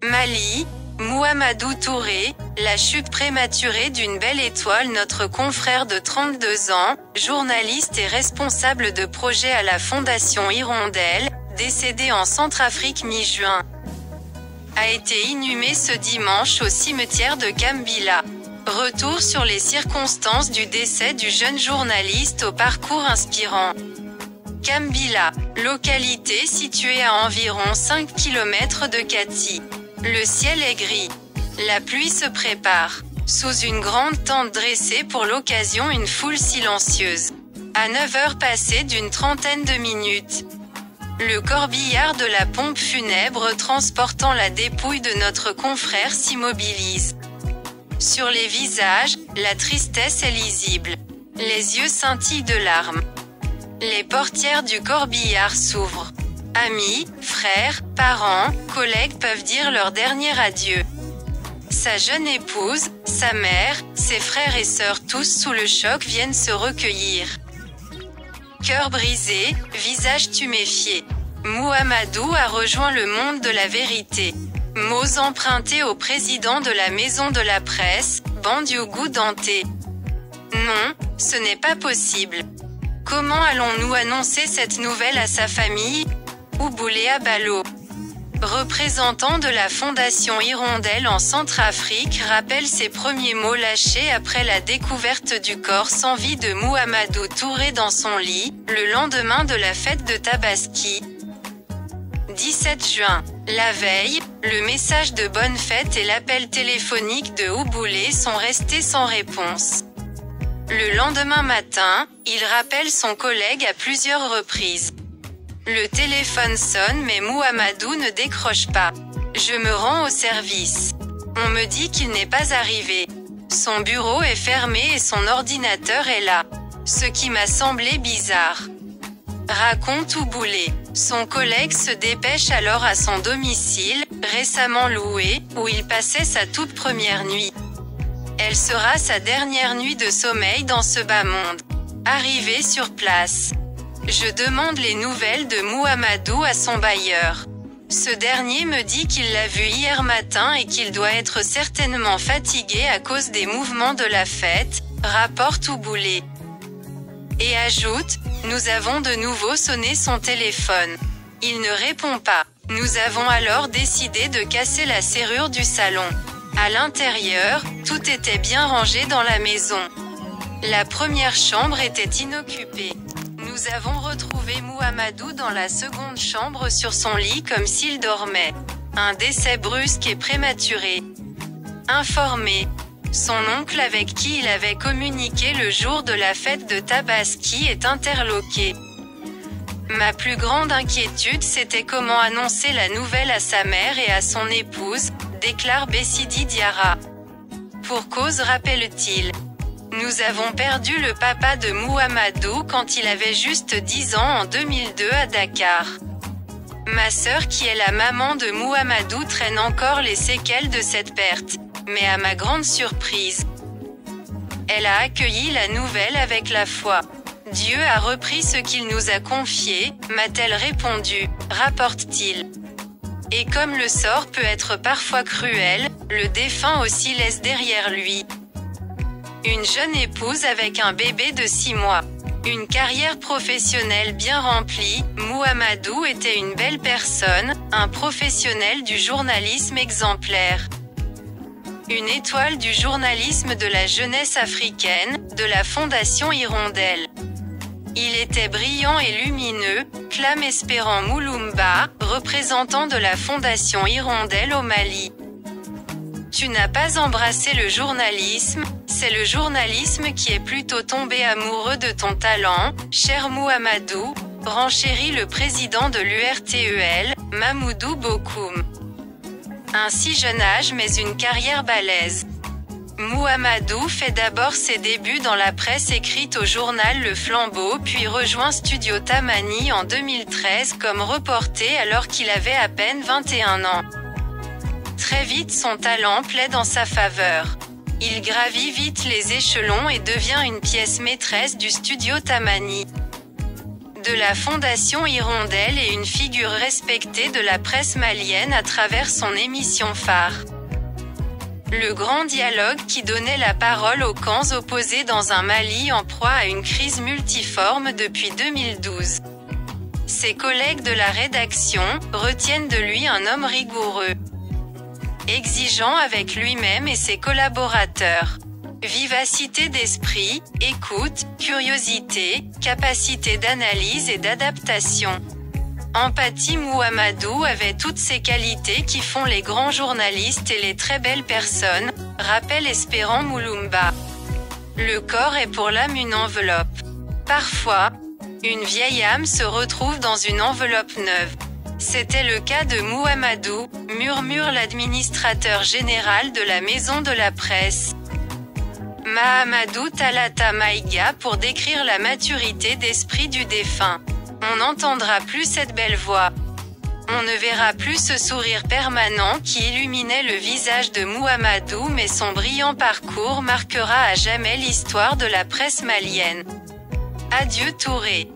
Mali, Mouhamadou Touré, la chute prématurée d'une belle étoile. Notre confrère de 32 ans, journaliste et responsable de projet à la Fondation Hirondelle, décédé en Centrafrique mi-juin, a été inhumé ce dimanche au cimetière de Kambila. Retour sur les circonstances du décès du jeune journaliste au parcours inspirant. Kambila, localité située à environ 5 km de Kati. Le ciel est gris. La pluie se prépare. Sous une grande tente dressée pour l'occasion, une foule silencieuse. À 9 heures passées d'une trentaine de minutes, le corbillard de la pompe funèbre transportant la dépouille de notre confrère s'immobilise. Sur les visages, la tristesse est lisible. Les yeux scintillent de larmes. Les portières du corbillard s'ouvrent. Amis, frères, parents, collègues peuvent dire leur dernier adieu. Sa jeune épouse, sa mère, ses frères et sœurs, tous sous le choc, viennent se recueillir. Cœur brisé, visage tuméfié. Mouhamadou a rejoint le monde de la vérité. Mots empruntés au président de la maison de la presse, Bandiougou Danté. Non, ce n'est pas possible. Comment allons-nous annoncer cette nouvelle à sa famille? Ouboulé Abalo, représentant de la Fondation Hirondelle en Centrafrique, rappelle ses premiers mots lâchés après la découverte du corps sans vie de Mouhamadou Touré dans son lit, le lendemain de la fête de Tabaski. 17 juin. La veille, le message de bonne fête et l'appel téléphonique de Ouboulé sont restés sans réponse. Le lendemain matin, il rappelle son collègue à plusieurs reprises. Le téléphone sonne mais Mouhamadou ne décroche pas. Je me rends au service. On me dit qu'il n'est pas arrivé. Son bureau est fermé et son ordinateur est là. Ce qui m'a semblé bizarre. Raconte Ouboulé. Son collègue se dépêche alors à son domicile, récemment loué, où il passait sa toute première nuit. Elle sera sa dernière nuit de sommeil dans ce bas monde. Arrivé sur place, je demande les nouvelles de Mouhamadou à son bailleur. Ce dernier me dit qu'il l'a vu hier matin et qu'il doit être certainement fatigué à cause des mouvements de la fête, rapporte Ouboulé. Et ajoute, nous avons de nouveau sonné son téléphone. Il ne répond pas. Nous avons alors décidé de casser la serrure du salon. À l'intérieur, tout était bien rangé dans la maison. La première chambre était inoccupée. Nous avons retrouvé Mouhamadou dans la seconde chambre sur son lit comme s'il dormait. Un décès brusque et prématuré. Informé. Son oncle avec qui il avait communiqué le jour de la fête de Tabaski est interloqué. Ma plus grande inquiétude c'était comment annoncer la nouvelle à sa mère et à son épouse, déclare Bessidi Diarra. Pour cause rappelle-t-il. Nous avons perdu le papa de Mouhamadou quand il avait juste 10 ans en 2002 à Dakar. Ma sœur qui est la maman de Mouhamadou traîne encore les séquelles de cette perte. Mais à ma grande surprise, elle a accueilli la nouvelle avec la foi. Dieu a repris ce qu'il nous a confié, m'a-t-elle répondu, rapporte-t-il. Et comme le sort peut être parfois cruel, le défunt aussi laisse derrière lui une jeune épouse avec un bébé de 6 mois. Une carrière professionnelle bien remplie, Mouhamadou était une belle personne, un professionnel du journalisme exemplaire. Une étoile du journalisme de la jeunesse africaine, de la Fondation Hirondelle. Il était brillant et lumineux, clame Espérant Moulumba, représentant de la Fondation Hirondelle au Mali. Tu n'as pas embrassé le journalisme, c'est le journalisme qui est plutôt tombé amoureux de ton talent, cher Mouhamadou, renchérit le président de l'URTEL, Mamoudou Bokoum. Un si jeune âge mais une carrière balèze. Mouhamadou fait d'abord ses débuts dans la presse écrite au journal Le Flambeau puis rejoint Studio Tamani en 2013 comme reporter alors qu'il avait à peine 21 ans. Très vite son talent plaide en sa faveur. Il gravit vite les échelons et devient une pièce maîtresse du Studio Tamani. de la Fondation Hirondelle et une figure respectée de la presse malienne à travers son émission phare. Le grand dialogue qui donnait la parole aux camps opposés dans un Mali en proie à une crise multiforme depuis 2012. Ses collègues de la rédaction retiennent de lui un homme rigoureux, exigeant avec lui-même et ses collaborateurs. Vivacité d'esprit, écoute, curiosité, capacité d'analyse et d'adaptation. Empathie. Mouhamadou avait toutes ces qualités qui font les grands journalistes et les très belles personnes, rappelle Espérant Moulumba. Le corps est pour l'âme une enveloppe. Parfois, une vieille âme se retrouve dans une enveloppe neuve. C'était le cas de Mouhamadou, murmure l'administrateur général de la Maison de la Presse, Mahamadou Talata Maïga, pour décrire la maturité d'esprit du défunt. On n'entendra plus cette belle voix. On ne verra plus ce sourire permanent qui illuminait le visage de Mouhamadou, mais son brillant parcours marquera à jamais l'histoire de la presse malienne. Adieu Touré.